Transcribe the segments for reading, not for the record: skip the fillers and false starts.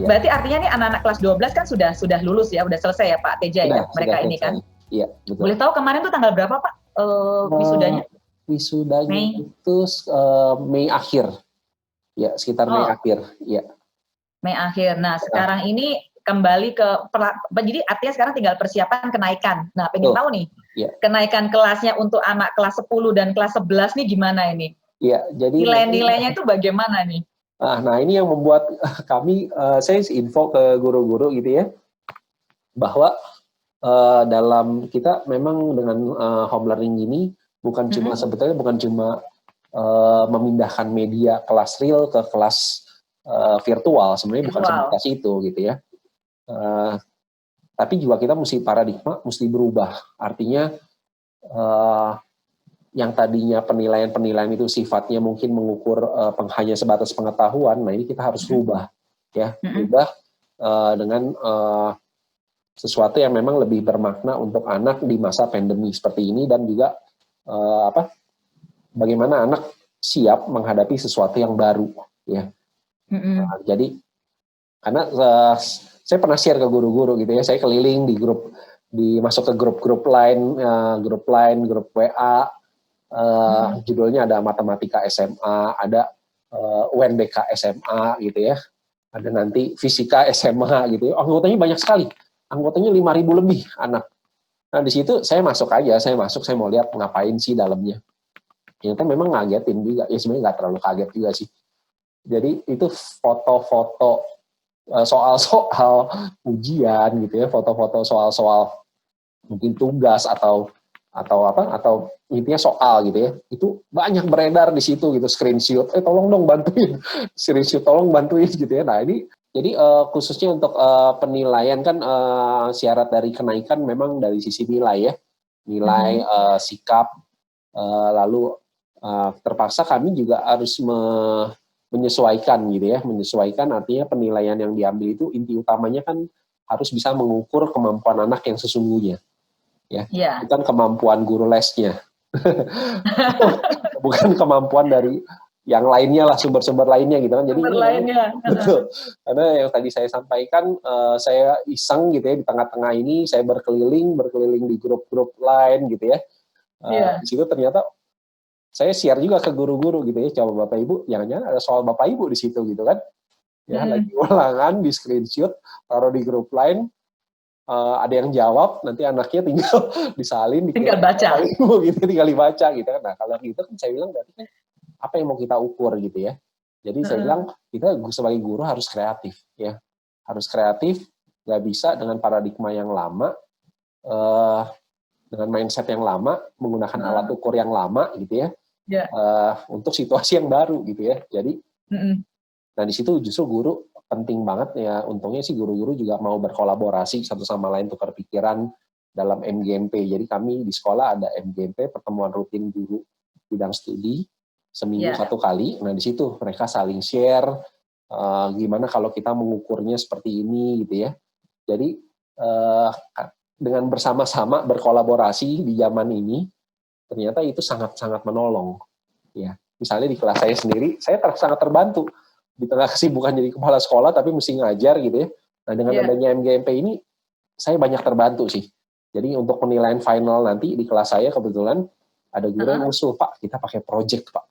berarti artinya nih anak-anak kelas 12 kan sudah lulus ya, udah selesai ya Pak Teja ya, mereka ini kan. Iya, betul. Boleh tahu kemarin tuh tanggal berapa Pak wisudanya? Wisudanya itu Mei akhir. Ya, sekitar Mei akhir, ya. Mei akhir. Nah, sekarang ini kembali ke jadi artinya sekarang tinggal persiapan kenaikan. Nah, pengen tahu nih, kenaikan kelasnya untuk anak kelas 10 dan kelas 11 nih gimana ini? Iya, jadi nilai-nilainya itu bagaimana nih? Nah, ini yang membuat kami, saya info ke guru-guru gitu ya, bahwa dalam kita memang dengan home learning ini bukan cuma sebetulnya bukan cuma memindahkan media kelas real ke kelas virtual, sebenarnya bukan sebatas itu gitu ya. Tapi juga kita paradigma mesti berubah. Artinya yang tadinya penilaian itu sifatnya mungkin mengukur hanya sebatas pengetahuan, nah ini kita harus rubah ya, rubah dengan sesuatu yang memang lebih bermakna untuk anak di masa pandemi seperti ini, dan juga bagaimana anak siap menghadapi sesuatu yang baru ya. Jadi karena saya pernah share ke guru-guru gitu ya, saya keliling di grup, masuk ke grup line, grup WA, judulnya ada matematika SMA, ada UNBK SMA gitu ya, ada nanti fisika SMA gitu ya, anggotanya banyak sekali, anggotanya 5.000 lebih anak. Nah di situ saya masuk, saya mau lihat ngapain sih dalamnya. Ternyata memang ngagetin juga, ya sebenarnya nggak terlalu kaget juga sih. Jadi itu foto-foto soal-soal ujian gitu ya, foto-foto soal-soal mungkin tugas atau intinya soal gitu ya, itu banyak beredar di situ gitu, screenshot, tolong dong bantuin, screenshot tolong bantuin gitu ya. Nah ini jadi khususnya untuk penilaian kan syarat dari kenaikan memang dari sisi nilai ya, nilai sikap, lalu terpaksa kami juga harus menyesuaikan gitu ya, menyesuaikan artinya penilaian yang diambil itu inti utamanya kan harus bisa mengukur kemampuan anak yang sesungguhnya. Ya, bukan kemampuan guru lesnya, bukan kemampuan dari yang lainnya lah, sumber-sumber lainnya gitu kan. Jadi betul, karena yang tadi saya sampaikan, saya iseng gitu ya, di tengah-tengah ini saya berkeliling di grup-grup lain gitu ya. Di situ ternyata saya share juga ke guru-guru gitu ya, coba Bapak Ibu, jangan-jangan ada soal Bapak Ibu di situ gitu kan. Ya, lagi ulangan di screenshot, taruh di grup lain. Ada yang jawab, nanti anaknya tinggal disalin, tinggal baca, gitu, tinggal dibaca gitu kan. Nah kalau gitu kan saya bilang berarti kan apa yang mau kita ukur gitu ya. Jadi saya bilang kita sebagai guru harus kreatif ya, harus kreatif, nggak bisa dengan paradigma yang lama, dengan mindset yang lama, menggunakan alat ukur yang lama gitu ya, untuk situasi yang baru gitu ya. Jadi, nah di situ justru guru penting banget ya, untungnya sih guru-guru juga mau berkolaborasi satu sama lain, tukar pikiran dalam MGMP. Jadi kami di sekolah ada MGMP, pertemuan rutin guru bidang studi, seminggu 1 kali. Nah di situ mereka saling share, gimana kalau kita mengukurnya seperti ini gitu ya. Jadi dengan bersama-sama berkolaborasi di zaman ini, ternyata itu sangat-sangat menolong. Ya, misalnya di kelas saya sendiri, saya sangat terbantu. Di tengah kesibukan jadi kepala sekolah tapi mesti ngajar gitu ya. Nah dengan adanya MGMP ini saya banyak terbantu sih. Jadi untuk penilaian final nanti di kelas saya kebetulan ada guru yang usul, Pak kita pakai project Pak.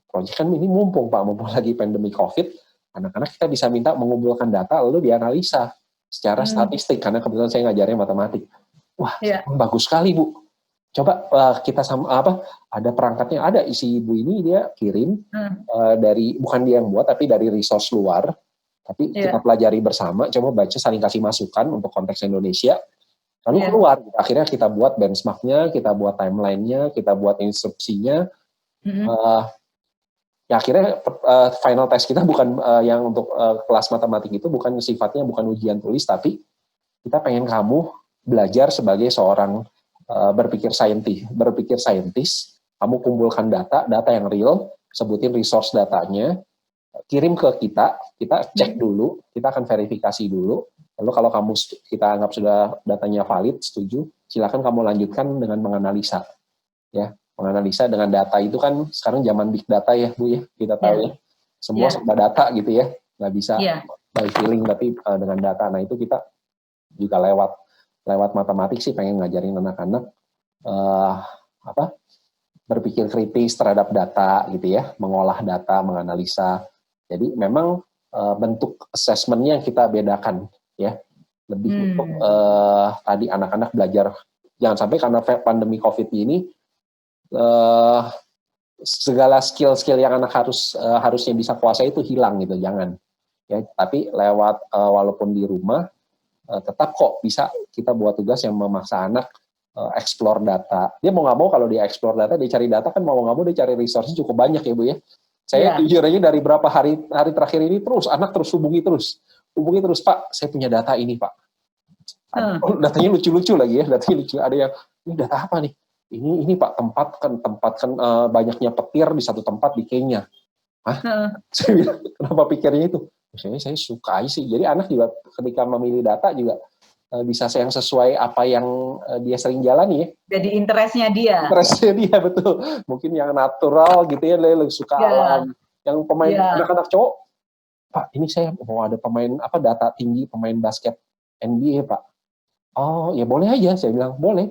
Project kan ini mumpung lagi pandemi COVID, anak-anak kita bisa minta mengumpulkan data lalu dianalisa secara statistik, karena kebetulan saya ngajarnya matematik. Wah bagus sekali Bu. Coba kita ada perangkatnya, ada isi ibu ini dia kirim dari, bukan dia yang buat tapi dari resource luar, tapi kita pelajari bersama, coba baca, saling kasih masukan untuk konteks Indonesia, lalu keluar. Akhirnya kita buat benchmarknya, kita buat timelinenya, kita buat instruksinya. Ya akhirnya final test kita bukan yang untuk kelas matematik itu bukan sifatnya bukan ujian tulis, tapi kita pengen kamu belajar sebagai seorang berpikir saintis, kamu kumpulkan data yang real, sebutin resource datanya, kirim ke kita cek dulu, kita akan verifikasi dulu, lalu kalau kita anggap sudah datanya valid, setuju, silakan kamu lanjutkan dengan menganalisa, ya, menganalisa dengan data itu kan sekarang zaman big data ya Bu ya, kita tahu ya, semua serba data gitu ya, nggak bisa by feeling tapi dengan data. Nah itu kita juga lewat matematik sih pengen ngajarin anak-anak berpikir kritis terhadap data gitu ya, mengolah data, menganalisa. Jadi memang bentuk assessment-nya yang kita bedakan ya, lebih untuk tadi anak-anak belajar, jangan sampai karena pandemi COVID ini segala skill-skill yang anak harusnya bisa kuasai itu hilang gitu, jangan ya. Tapi lewat walaupun di rumah tetap kok bisa kita buat tugas yang memaksa anak explore data. Dia mau nggak mau kalau dia explore data, dia cari data kan mau nggak mau dia cari resource cukup banyak ya Bu ya. Saya jujur aja dari berapa hari terakhir ini anak terus hubungi terus Pak, saya punya data ini Pak. Datanya lucu-lucu lagi ya, datanya lucu. Ada yang ini data apa nih? Ini Pak tempat kan banyaknya petir di satu tempat di Kenya. Saya bilang kenapa pikirnya itu? Saya suka sih. Jadi anak juga ketika memilih data juga bisa yang sesuai apa yang dia sering jalani ya. Jadi interestnya dia. Interestnya dia, betul. Mungkin yang natural gitu ya, lebih suka alam. Yang pemain anak-anak cowok, Pak ini saya mau ada pemain data tinggi, pemain basket NBA Pak. Oh ya boleh aja, saya bilang boleh.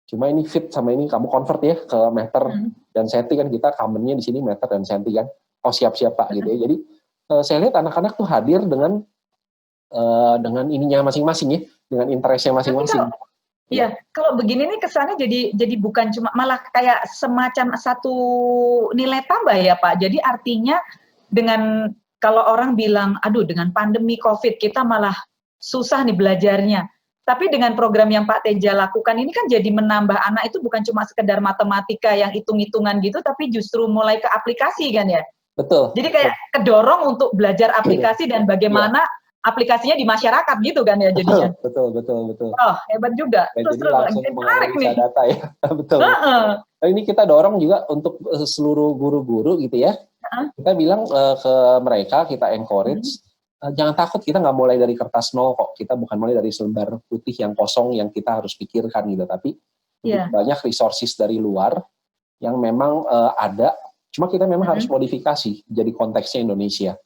Cuma ini fit sama ini kamu convert ya ke meter dan senti kan, kita commonnya di sini meter dan senti kan. Oh siap-siap Pak gitu ya. Jadi saya lihat anak-anak tuh hadir dengan ininya masing-masing ya, dengan interestnya masing-masing. Iya, kalau begini nih kesannya jadi bukan cuma, malah kayak semacam satu nilai tambah ya Pak. Jadi artinya dengan kalau orang bilang, aduh dengan pandemi COVID kita malah susah nih belajarnya. Tapi dengan program yang Pak Teja lakukan ini kan jadi menambah anak itu bukan cuma sekedar matematika yang hitung-hitungan gitu, tapi justru mulai ke aplikasi kan ya. Betul. Jadi kayak kedorong untuk belajar aplikasi dan bagaimana aplikasinya di masyarakat gitu kan ya jadinya. Betul. Oh hebat juga. Terus langsung menganalisa data ya. Betul. Ini kita dorong juga untuk seluruh guru-guru gitu ya. Kita bilang ke mereka, kita encourage, jangan takut, kita nggak mulai dari kertas nol kok. Kita bukan mulai dari selembar putih yang kosong yang kita harus pikirkan gitu. Tapi banyak resources dari luar yang memang ada. Cuma kita memang harus modifikasi jadi konteksnya Indonesia.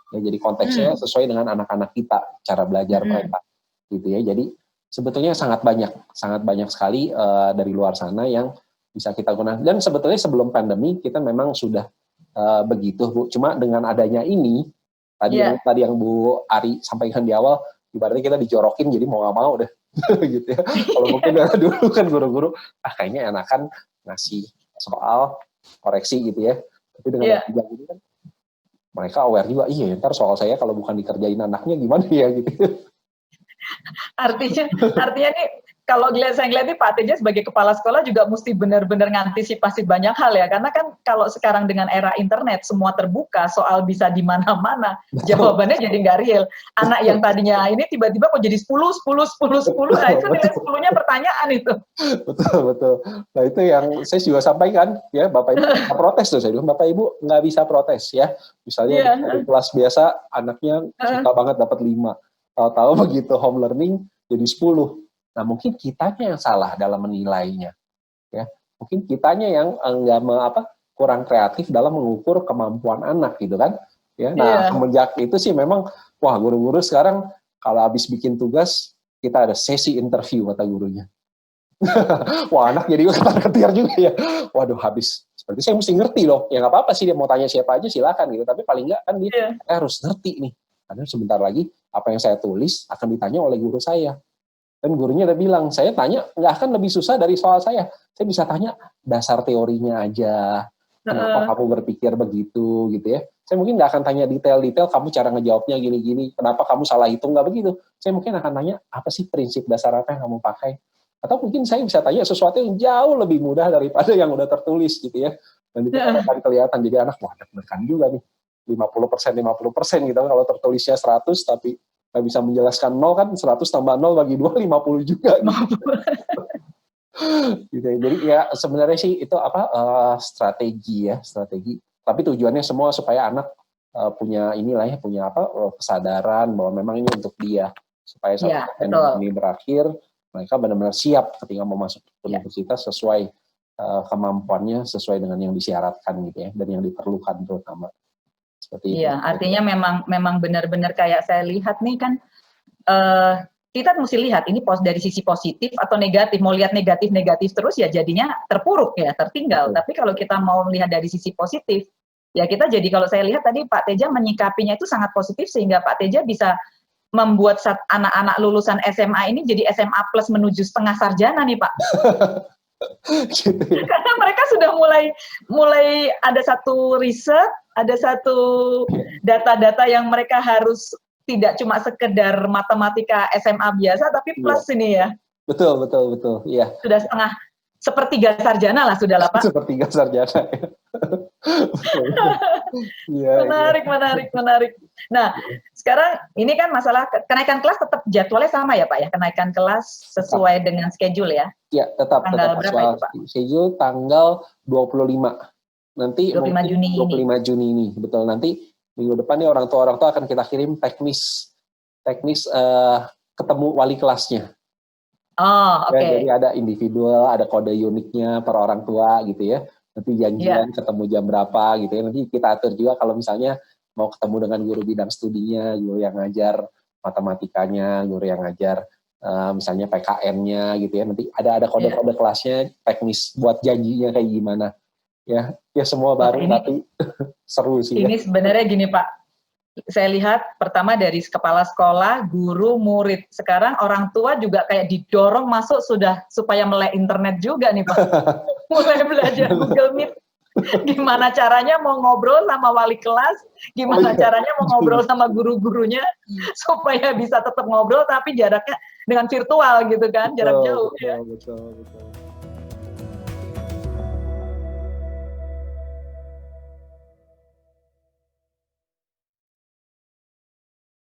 Ya, jadi konteksnya sesuai dengan anak-anak kita, cara belajar mereka, gitu ya. Jadi sebetulnya sangat banyak sekali dari luar sana yang bisa kita gunakan. Dan sebetulnya sebelum pandemi kita memang sudah begitu, Bu. Cuma dengan adanya ini, tadi yang Bu Ari sampaikan di awal, ibaratnya kita dijorokin, jadi mau nggak mau deh, gitu ya. Kalau mungkin dulu kan guru-guru, kayaknya enakan ngasih soal koreksi gitu ya. Tapi dengan ini kan mereka aware juga, iya ntar soal saya kalau bukan dikerjain anaknya gimana ya gitu. Artinya nih kalau saya ngeliat nih Pak Teja sebagai kepala sekolah juga mesti benar-benar ngantisipasi banyak hal ya, karena kan kalau sekarang dengan era internet semua terbuka, soal bisa di mana-mana, jawabannya jadi nggak real. Anak yang tadinya ini tiba-tiba kok jadi 10, nah itu nilai 10-nya pertanyaan itu. Betul. Nah itu yang saya juga sampaikan ya, Bapak Ibu nggak protes tuh, saya bilang Bapak Ibu nggak bisa protes ya. Misalnya di kelas biasa anaknya suka banget dapat 5, tahu-tahu begitu home learning jadi 10. Nah mungkin kitanya yang salah dalam menilainya, ya. Mungkin kitanya yang kurang kreatif dalam mengukur kemampuan anak gitu kan, ya. Nah semenjak itu sih memang, wah guru-guru sekarang kalau habis bikin tugas kita ada sesi interview kata gurunya. Wah anak jadi ketar-ketir juga ya. Waduh habis, seperti saya mesti ngerti loh. Ya nggak apa-apa sih dia mau tanya siapa aja silakan gitu. Tapi paling nggak kan dia harus ngerti nih. Karena sebentar lagi apa yang saya tulis akan ditanya oleh guru saya. Dan gurunya udah bilang, saya tanya nggak akan lebih susah dari soal saya. Saya bisa tanya dasar teorinya aja. Kenapa kamu berpikir begitu gitu ya. Saya mungkin nggak akan tanya detail-detail kamu cara ngejawabnya gini-gini. Kenapa kamu salah hitung, nggak begitu. Saya mungkin akan tanya apa sih prinsip dasar apa yang kamu pakai. Atau mungkin saya bisa tanya sesuatu yang jauh lebih mudah daripada yang udah tertulis gitu ya. Dan itu akan kelihatan. Jadi anak, wah deg-degan juga nih. 50% gitu. Kalau tertulisnya 100 tapi nggak bisa menjelaskan 0 kan, 100 tambah 0 bagi 2, 50 juga. Gitu ya. Jadi ya sebenarnya sih itu strategi. Tapi tujuannya semua supaya anak punya kesadaran bahwa memang ini untuk dia. Supaya saat ini berakhir, mereka benar-benar siap ketika mau masuk universitas sesuai kemampuannya, sesuai dengan yang disyaratkan gitu ya, dan yang diperlukan terutama. Seperti iya, itu. artinya memang benar-benar kayak saya lihat nih kan, kita mesti lihat ini dari sisi positif atau negatif. Mau lihat negatif terus ya jadinya terpuruk ya, tertinggal. Tapi kalau kita mau melihat dari sisi positif, ya kita jadi, kalau saya lihat tadi Pak Teja menyikapinya itu sangat positif, sehingga Pak Teja bisa membuat anak-anak lulusan SMA ini jadi SMA plus menuju setengah sarjana nih Pak. Gitu ya. Karena mereka sudah mulai ada satu riset, ada satu data-data yang mereka harus tidak cuma sekedar matematika SMA biasa, tapi plus ini ya. Betul, iya. Sudah sepertiga sarjana lah sudah lah Pak. Sepertiga sarjana ya. Menarik. Nah, sekarang ini kan masalah kenaikan kelas tetap jadwalnya sama ya Pak ya, kenaikan kelas sesuai dengan schedule ya? Ya, tetap berapa itu Pak? Schedule tanggal 25. Nanti 25 Juni ini, betul. Nanti minggu depan nih orang tua akan kita kirim teknis ketemu wali kelasnya. Oh, oke. Jadi ada individual, ada kode uniknya per orang tua gitu ya. Nanti janjian ketemu jam berapa gitu ya. Nanti kita atur juga kalau misalnya mau ketemu dengan guru bidang studinya, guru yang ngajar matematikanya, guru yang ngajar misalnya PKN-nya gitu ya. Nanti ada kode-kode kelasnya, teknis buat janjinya kayak gimana. Ya semua baru tapi seru sih. Ini sebenarnya gini Pak, saya lihat pertama dari kepala sekolah, guru, murid. Sekarang orang tua juga kayak didorong masuk supaya melek internet juga nih Pak. Mulai belajar Google Meet. Gimana caranya mau ngobrol sama wali kelas, gimana caranya mau ngobrol sama guru-gurunya supaya bisa tetap ngobrol tapi jaraknya dengan virtual gitu kan, jarak jauh. Betul.